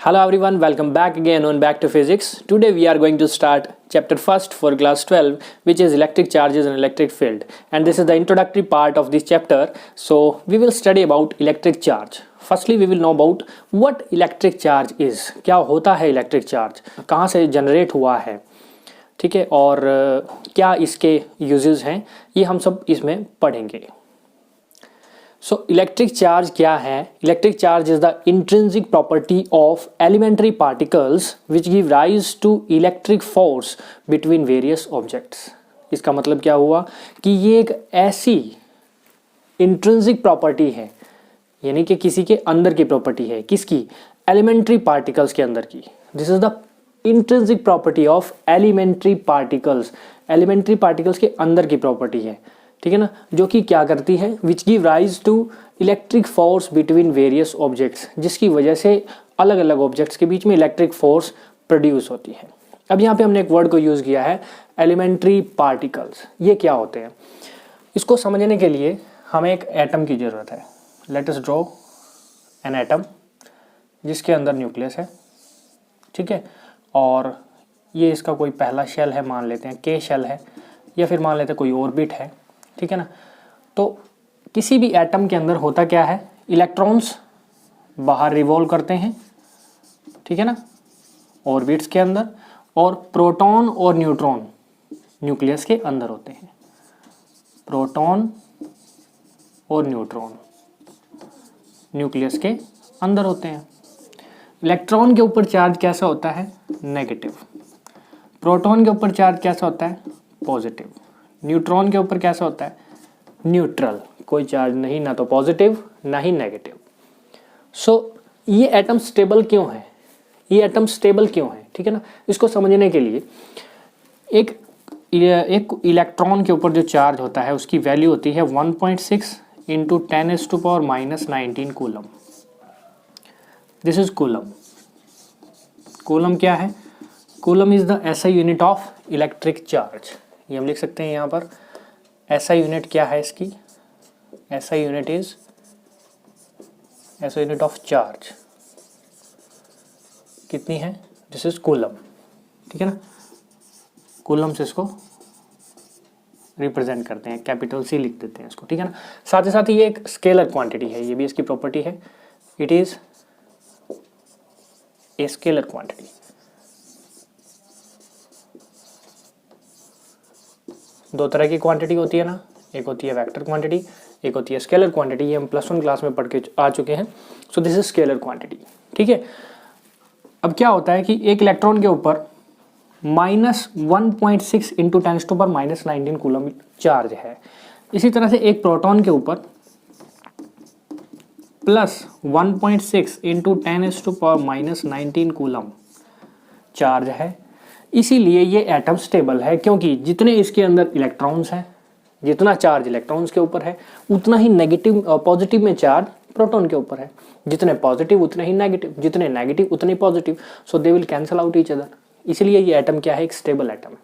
Hello everyone, welcome back again on Back to Physics. Today we are going to start chapter first for class 12, which is electric charges and electric field. And this is the introductory part of this chapter. So we will study about electric charge. Firstly we will know about what electric charge is. क्या होता है electric charge, कहाँ से generate हुआ है, ठीक है, और क्या इसके uses हैं, ये हम सब इसमें पढ़ेंगे. So electric charge क्या है? Electric charge is the intrinsic property of elementary particles which give rise to electric force between various objects. इसका मतलब क्या हुआ कि ये एक ऐसी intrinsic property है, यानी कि किसी के अंदर की property है. किसकी? Elementary particles के अंदर की. This is the intrinsic property of elementary particles. Elementary particles के अंदर की property है, ठीक है ना, जो कि क्या करती है, which give rise to electric force between various objects, जिसकी वजह से अलग अलग ऑब्जेक्ट्स के बीच में इलेक्ट्रिक फोर्स प्रोड्यूस होती है. अब यहाँ पे हमने एक वर्ड को यूज़ किया है, एलिमेंट्री पार्टिकल्स. ये क्या होते हैं, इसको समझने के लिए हमें एक एटम की ज़रूरत है. Let us draw an atom जिसके अंदर न्यूक्लियस है, ठीक है, और ये इसका कोई पहला शेल है, मान लेते हैं के शेल है, या फिर मान लेते हैं कोई ऑर्बिट है, ठीक है ना. तो किसी भी एटम के अंदर होता क्या है, इलेक्ट्रॉन्स बाहर रिवॉल्व करते हैं, ठीक है ना, ऑर्बिट्स के अंदर, और प्रोटॉन और न्यूट्रॉन न्यूक्लियस के अंदर होते हैं. प्रोटॉन और न्यूट्रॉन न्यूक्लियस के अंदर होते हैं. इलेक्ट्रॉन के ऊपर चार्ज कैसा होता है, नेगेटिव. प्रोटॉन के ऊपर चार्ज कैसा होता है, पॉजिटिव. न्यूट्रॉन के ऊपर कैसा होता है, न्यूट्रल, कोई चार्ज नहीं, ना तो पॉजिटिव ना ही नेगेटिव. सो ये एटम स्टेबल क्यों है, ये एटम स्टेबल क्यों है, ठीक है ना. इसको समझने के लिए एक इलेक्ट्रॉन के ऊपर जो चार्ज होता है उसकी वैल्यू होती है 1.6 into 10⁻⁻⁹ coulomb. This is coulomb. Coulomb क्या है, coulomb is the SI unit of electric charge. ये हम लिख सकते हैं यहाँ पर. एसआई यूनिट क्या है इसकी, SI unit is SI unit of charge कितनी है, दिस इज कूलम, ठीक है ना. कूलम से इसको रिप्रेजेंट करते हैं, कैपिटल सी लिख देते हैं इसको, ठीक है ना. साथ ही साथ ये एक स्केलर क्वांटिटी है, ये भी इसकी प्रॉपर्टी है. It is a scalar quantity. दो तरह की क्वांटिटी होती है ना, एक होती है वेक्टर क्वांटिटी, एक होती है स्केलर क्वांटिटी. ये हम +1 क्लास में पढ़ के आ चुके हैं. So this is scalar quantity, ठीक है. अब क्या होता है कि एक इलेक्ट्रॉन के ऊपर -1.6 इंटू 10⁻⁻⁹ कूलम चार्ज है. इसी तरह से एक प्रोटॉन के ऊपर +1.6 इंटू 10⁻⁻⁹ कूलम चार्ज है. इसीलिए ये एटम स्टेबल है, क्योंकि जितने इसके अंदर इलेक्ट्रॉन्स हैं, जितना चार्ज इलेक्ट्रॉन्स के ऊपर है, उतना ही नेगेटिव पॉजिटिव में चार्ज प्रोटॉन के ऊपर है. जितने पॉजिटिव उतने ही नेगेटिव, जितने नेगेटिव उतने positive. So they will cancel out each other. इसलिए ये एटम क्या है, एक स्टेबल एटम.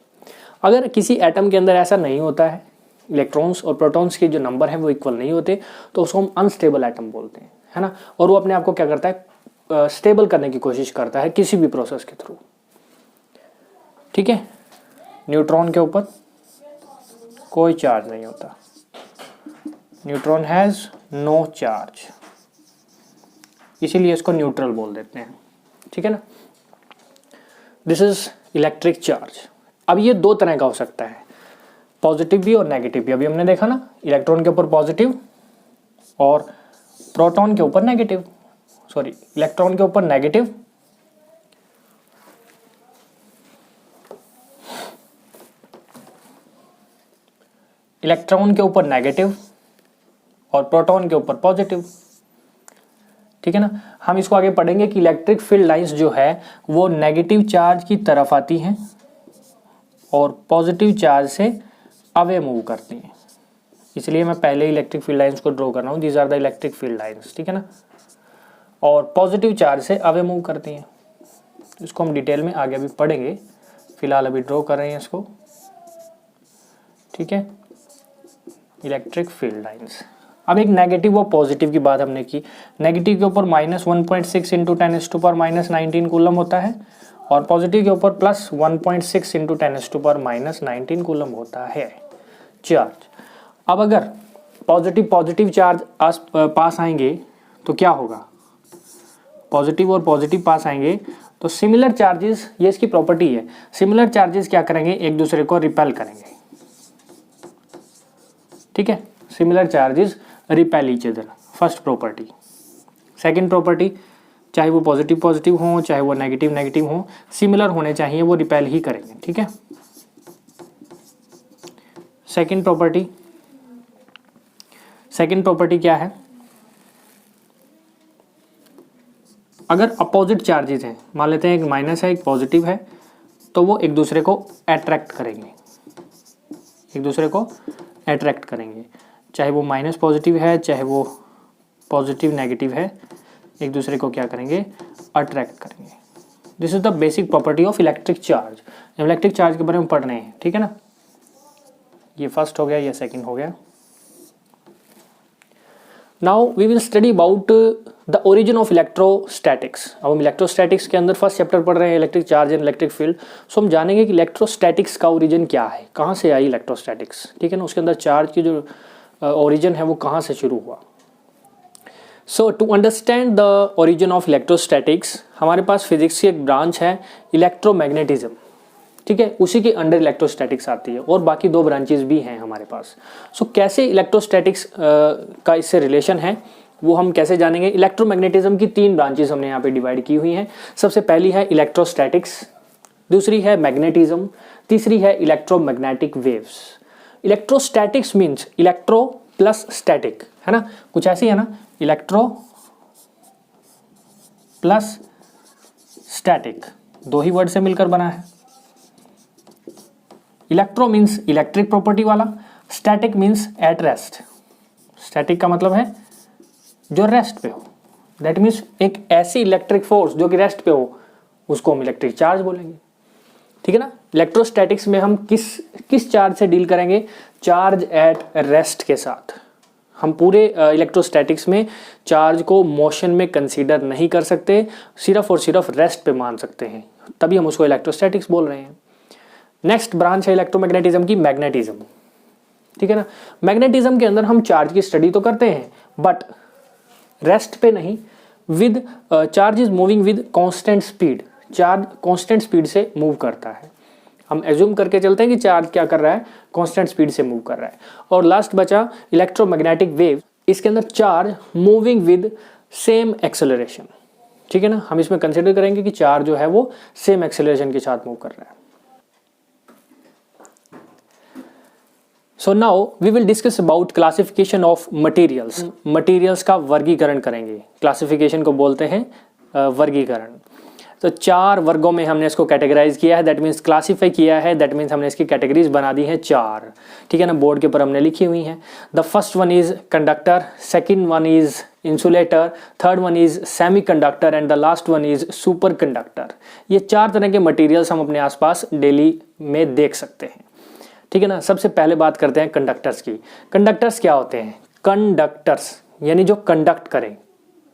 अगर किसी एटम के अंदर ऐसा नहीं होता है, इलेक्ट्रॉन्स और प्रोटॉन्स के जो नंबर है वो इक्वल नहीं होते, तो उसको हम अनस्टेबल एटम बोलते हैं, है ना. और वो अपने आप को क्या करता है, स्टेबल करने की कोशिश करता है किसी भी प्रोसेस के थ्रू, ठीक है. न्यूट्रॉन के ऊपर कोई चार्ज नहीं होता, न्यूट्रॉन हैज नो चार्ज, इसीलिए इसको न्यूट्रल बोल देते हैं, ठीक है ना. This is electric charge. अब ये दो तरह का हो सकता है, पॉजिटिव भी और नेगेटिव भी. अभी हमने देखा ना, इलेक्ट्रॉन के ऊपर पॉजिटिव और प्रोटॉन के ऊपर नेगेटिव, सॉरी इलेक्ट्रॉन के ऊपर नेगेटिव, इलेक्ट्रॉन के ऊपर नेगेटिव और प्रोटॉन के ऊपर पॉजिटिव, ठीक है ना. हम इसको आगे पढ़ेंगे कि इलेक्ट्रिक फील्ड लाइंस जो है वो नेगेटिव चार्ज की तरफ आती हैं और पॉजिटिव चार्ज से अवे मूव करती हैं. इसलिए मैं पहले इलेक्ट्रिक फील्ड लाइंस को ड्रॉ कर रहा हूँ. These are the electric field lines, ठीक है ना. और पॉजिटिव चार्ज से अवे मूव करती हैं. इसको हम डिटेल में आगे अभी पढ़ेंगे, फिलहाल अभी ड्रॉ कर रहे हैं इसको, ठीक है. Electric field lines. अब एक नेगेटिव और पॉजिटिव की बात हमने की। नेगेटिव के ऊपर -1.6 इंटू 10⁻⁻19 कूलम होता है और पॉजिटिव के ऊपर +1.6 इंटू 10⁻⁻19 कूलम होता है चार्ज। अब अगर पॉजिटिव चार्ज पास आएंगे तो क्या होगा, पॉजिटिव और पॉजिटिव पास आएंगे तो सिमिलर चार्जेस, ये इसकी प्रॉपर्टी है, सिमिलर चार्जेस क्या करेंगे, एक दूसरे को रिपेल करेंगे। ठीक है, similar charges repel each other, first property. Second property, चाहे वो पॉजिटिव हो चाहे वो नेगेटिव हो, सिमिलर होने चाहिए, वो रिपेल ही करेंगे। ठीक है, सेकंड प्रॉपर्टी क्या है, अगर अपोजिट चार्जेस हैं, मान लेते हैं एक माइनस है एक पॉजिटिव है, तो वो एक दूसरे को अट्रैक्ट करेंगे, चाहे वो माइनस पॉजिटिव है चाहे वो पॉजिटिव नेगेटिव है, एक दूसरे को क्या करेंगे, अट्रैक्ट करेंगे। This is the basic property of electric charge. Electric charge के बारे में पढ़ रहे हैं, ठीक है ना। ये फर्स्ट हो गया, ये सेकंड हो गया। Now we will study about the origin of electrostatics. अब हम इलेक्ट्रोस्टैटिक्स के अंदर फर्स्ट चैप्टर पढ़ रहे हैं, electric charge and electric field. So हम जानेंगे कि इलेक्ट्रोस्टैटिक्स का ओरिजिन क्या है, कहाँ से आई इलेक्ट्रोस्टैटिक्स, ठीक है ना, उसके अंदर चार्ज की जो ओरिजिन है वो कहाँ से शुरू हुआ। So to understand the origin of electrostatics, हमारे पास फिजिक्स की एक ब्रांच है इलेक्ट्रोमैग्नेटिज्म, ठीक है, उसी के अंडर इलेक्ट्रोस्टैटिक्स आती है और बाकी दो ब्रांचेस भी हैं हमारे पास। सो कैसे इलेक्ट्रोस्टैटिक्स का इससे रिलेशन है वो हम कैसे जानेंगे। इलेक्ट्रोमैग्नेटिज्म की तीन ब्रांचेस हमने यहाँ पे डिवाइड की हुई हैं। सबसे पहली है इलेक्ट्रोस्टैटिक्स, दूसरी है मैग्नेटिज्म, तीसरी है electromagnetic waves. Electrostatics means electro plus static, है ना, कुछ ऐसी है ना, इलेक्ट्रो प्लस स्टैटिक, दो ही वर्ड से मिलकर बना है। इलेक्ट्रो मीन्स इलेक्ट्रिक प्रॉपर्टी वाला, static means at rest. Static का मतलब है जो रेस्ट पे हो, दैट मीन्स एक ऐसी इलेक्ट्रिक फोर्स जो कि रेस्ट पे हो, उसको हम इलेक्ट्रिक चार्ज बोलेंगे, ठीक है ना। इलेक्ट्रोस्टैटिक्स में हम किस चार्ज से डील करेंगे, चार्ज एट रेस्ट के साथ। हम पूरे इलेक्ट्रोस्टैटिक्स में चार्ज को मोशन में कंसीडर नहीं कर सकते, सिर्फ और सिर्फ रेस्ट पे मान सकते हैं, तभी हम उसको इलेक्ट्रोस्टैटिक्स बोल रहे हैं। नेक्स्ट ब्रांच है इलेक्ट्रोमैग्नेटिज्म की, मैग्नेटिज्म, ठीक है ना। मैग्नेटिज्म के अंदर हम चार्ज की स्टडी तो करते हैं बट रेस्ट पे नहीं, with charge is moving with constant speed, charge constant speed से मूव करता है। हम एज्यूम करके चलते हैं कि चार्ज क्या कर रहा है, कांस्टेंट स्पीड से मूव कर रहा है। और लास्ट बचा इलेक्ट्रोमैग्नेटिक वेव, इसके अंदर charge moving with same acceleration, ठीक है ना। हम इसमें कंसिडर करेंगे कि चार्ज जो है वो सेम एक्सेलरेशन के साथ मूव कर रहा है। So now we will discuss about classification of materials. Materials का वर्गीकरण करेंगे, क्लासिफिकेशन को बोलते हैं वर्गीकरण। तो चार वर्गों में हमने इसको कैटेगराइज किया है, दैट मीन्स क्लासीफाई किया है, दैट मीन्स हमने इसकी कैटेगरीज बना दी हैं चार, ठीक है ना, बोर्ड के ऊपर हमने लिखी हुई हैं। The first one is conductor, second one is insulator, third one is semi conductor and the last one is super conductor. ये चार तरह के मटेरियल्स हम अपने आसपास डेली में देख सकते हैं, ठीक है ना। सबसे पहले बात करते हैं कंडक्टर्स की। कंडक्टर्स क्या होते हैं, कंडक्टर्स यानी जो कंडक्ट करें,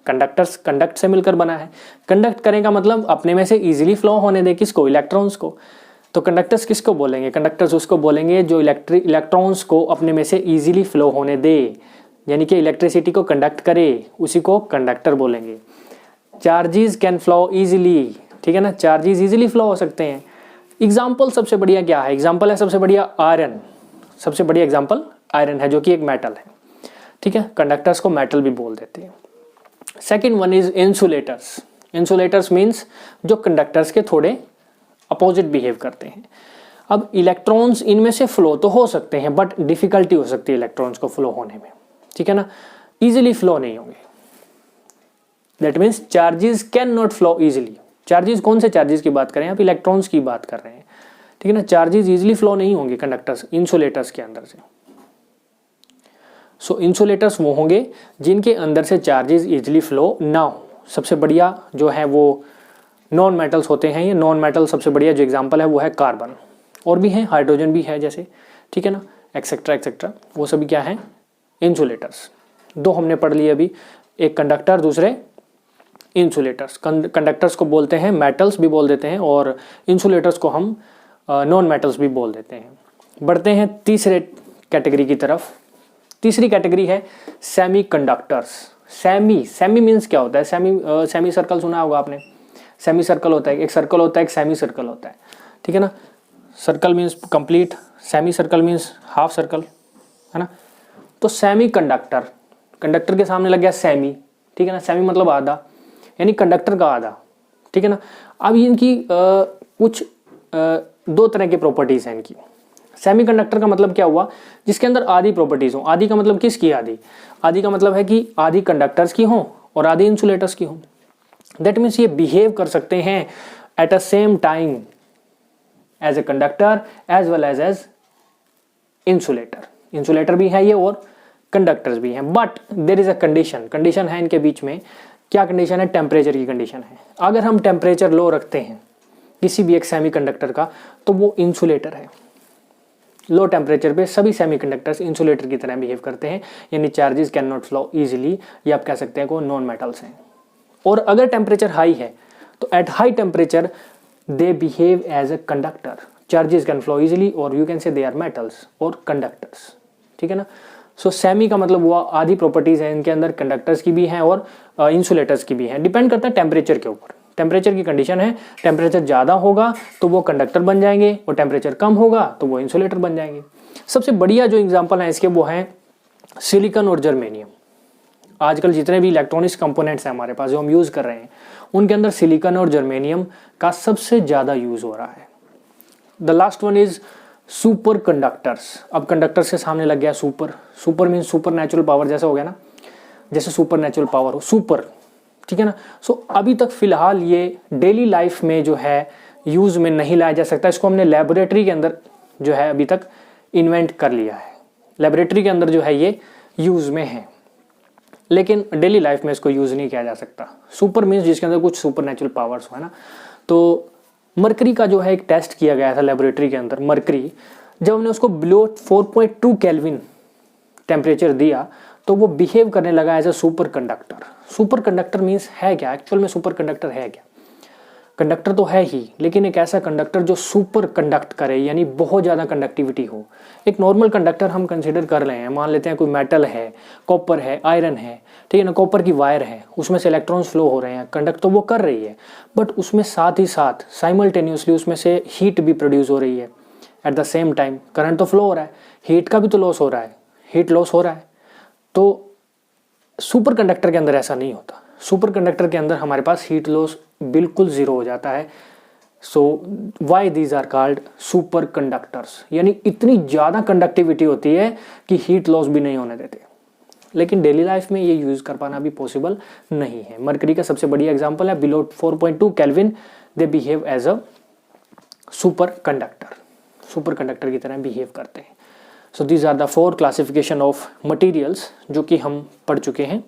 कंडक्टर्स कंडक्ट से मिलकर बना है। कंडक्ट करें का मतलब अपने में से इजीली फ्लो होने दे, किसको, इलेक्ट्रॉन्स को। तो कंडक्टर्स किसको बोलेंगे, कंडक्टर्स उसको बोलेंगे जो इलेक्ट्रॉन्स को अपने में से इजीली फ्लो होने दे, यानी कि इलेक्ट्रिसिटी को कंडक्ट करे, उसी को कंडक्टर बोलेंगे। चार्जेस कैन फ्लो इजीली, ठीक है ना, चार्जेस इजीली फ्लो हो सकते हैं। एग्जाम्पल सबसे बढ़िया क्या है, एग्जाम्पल है सबसे बढ़िया आयरन, सबसे बढ़िया एग्जाम्पल आयरन है जो कि एक मेटल है, ठीक है। कंडक्टर्स को मेटल भी बोल देते हैं। Second one is insulators. Insulators means जो कंडक्टर्स के थोड़े अपोजिट बिहेव करते हैं। अब इलेक्ट्रॉन्स इनमें से फ्लो तो हो सकते हैं बट डिफिकल्टी हो सकती है इलेक्ट्रॉन्स को फ्लो होने में, ठीक है ना, इजीली फ्लो नहीं होंगे। That means charges can not flow easily. Charges कौन से चार्जेस की बात करें, आप इलेक्ट्रॉन्स की बात कर रहे हैं, ठीक है ना। चार्जेस इजीली फ्लो नहीं होंगे कंडक्टर्स, इंसुलेटर्स के अंदर से। सो इंसुलेटर्स वो होंगे जिनके अंदर से चार्जेस इजीली फ्लो ना हो। सबसे बढ़िया जो है वो नॉन मेटल्स होते हैं। ये नॉन मेटल सबसे बढ़िया जो एग्जांपल है वो है कार्बन, और भी हैं, हाइड्रोजन भी है जैसे, ठीक है ना, एक्सेट्रा एक्सेट्रा, वो सभी क्या है, इंसुलेटर्स। दो हमने पढ़ लिए अभी, एक कंडक्टर, दूसरे इंसुलेटर्स। कंडक्टर्स को बोलते हैं मेटल्स भी बोल देते हैं, और इंसुलेटर्स को हम नॉन मेटल्स भी बोल देते हैं। बढ़ते हैं तीसरे कैटेगरी की तरफ। तीसरी कैटेगरी है सेमी कंडक्टर्स। सेमी मीन्स क्या होता है? सेमी सर्कल सुना होगा आपने। सेमी सर्कल होता है, एक सर्कल होता है, एक सेमी सर्कल होता है, ठीक है ना। Circle means complete, semi circle means half circle, है ना। तो सेमी कंडक्टर, कंडक्टर के सामने लग गया सेमी, ठीक है ना। सेमी मतलब आधा, यानी कंडक्टर का आधा, ठीक है ना। अब इनकी कुछ दो तरह की प्रॉपर्टीज हैं इनकी। सेमी कंडक्टर का मतलब क्या हुआ? जिसके अंदर आधी प्रॉपर्टीज हो। आधी का मतलब किसकी आधी? आधी का मतलब है कि आधी कंडक्टर्स की हो और आधी इंसुलेटर्स की हो। दैट मीन्स ये बिहेव कर सकते हैं at a same time as a conductor as well as insulator. Insulator भी है ये और कंडक्टर्स भी हैं, but there is a condition है इनके बीच में। क्या कंडीशन है? टेम्परेचर की कंडीशन है। अगर हम टेम्परेचर लो रखते हैं किसी भी एक सेमी कंडक्टर का, तो वो इंसुलेटर है। लो टेम्परेचर पे सभी सेमीकंडक्टर्स इंसुलेटर की तरह बिहेव करते हैं, यानी charges can not flow easily, या आप कह सकते हैं को नॉन मेटल्स हैं। और अगर टेम्परेचर हाई है तो at high temperature they behave as a conductor, charges can flow easily, और you can say they are metals और कंडक्टर्स, ठीक है ना। सो सेमी का मतलब हुआ आधी प्रॉपर्टीज है इनके अंदर, कंडक्टर्स की भी हैं और इंसुलेटर्स की भी हैं। डिपेंड करता है टेम्परेचर के ऊपर। टेम्परेचर की कंडीशन है, टेम्परेचर ज़्यादा होगा तो वो कंडक्टर बन जाएंगे, और टेम्परेचर कम होगा तो वो इंसुलेटर बन जाएंगे। सबसे बढ़िया जो एग्जांपल है इसके वो हैं सिलिकॉन और जर्मेनियम। आजकल जितने भी इलेक्ट्रॉनिक्स कंपोनेंट्स हैं हमारे पास जो हम यूज़ कर रहे हैं, उनके अंदर सिलिकॉन और जर्मेनियम का सबसे ज़्यादा यूज़ हो रहा है। The last one is super conductors. अब कंडक्टर्स के सामने लग गया super. Super means super natural power, जैसे हो गया ना, जैसे सुपर नेचुरल पावर हो, सुपर, ठीक है ना। सो अभी तक फिलहाल ये डेली लाइफ में जो है यूज में नहीं लाया जा सकता। इसको हमने लेबोरेटरी के अंदर जो है अभी तक इन्वेंट कर लिया है। लेबोरेटरी के अंदर जो है ये यूज में है, लेकिन डेली लाइफ में इसको यूज नहीं किया जा सकता। सुपर मीन्स जिसके अंदर कुछ सुपर नेचुरल पावर्स हो, है ना। तो मरकरी का जो है एक टेस्ट किया गया था लेबोरेटरी के अंदर। मरकरी, जब हमने उसको बिलो 4.2 केल्विन टेम्परेचर दिया तो वो बिहेव करने लगा as a superconductor. Superconductor means है क्या? एक्चुअल में सुपर कंडक्टर है क्या? कंडक्टर तो है ही, लेकिन एक ऐसा कंडक्टर जो सुपर कंडक्ट करे, यानी बहुत ज़्यादा कंडक्टिविटी हो। एक नॉर्मल कंडक्टर हम कंसिडर कर रहे हैं, मान लेते हैं कोई मेटल है, कॉपर है, आयरन है, ठीक है ना। कॉपर की वायर है, उसमें से इलेक्ट्रॉन्स फ्लो हो रहे हैं, कंडक्ट तो वो कर रही है, बट उसमें साथ ही साथ साइमल्टेनियसली उसमें से हीट भी प्रोड्यूस हो रही है। At the same time current तो फ्लो हो रहा है, हीट का भी तो लॉस हो रहा है, हीट लॉस हो रहा है। तो सुपर कंडक्टर के अंदर ऐसा नहीं होता। सुपर कंडक्टर के अंदर हमारे पास हीट लॉस बिल्कुल जीरो हो जाता है। So why these are called super conductors, यानी इतनी ज़्यादा कंडक्टिविटी होती है कि हीट लॉस भी नहीं होने देते। लेकिन डेली लाइफ में ये यूज़ कर पाना भी पॉसिबल नहीं है। मरकरी का सबसे बढ़िया एग्जाम्पल है, below 4.2 kelvin they behave as a superconductor, superconductor की तरह बिहेव करते हैं। So these are the 4 classification of materials जो कि हम पढ़ चुके हैं।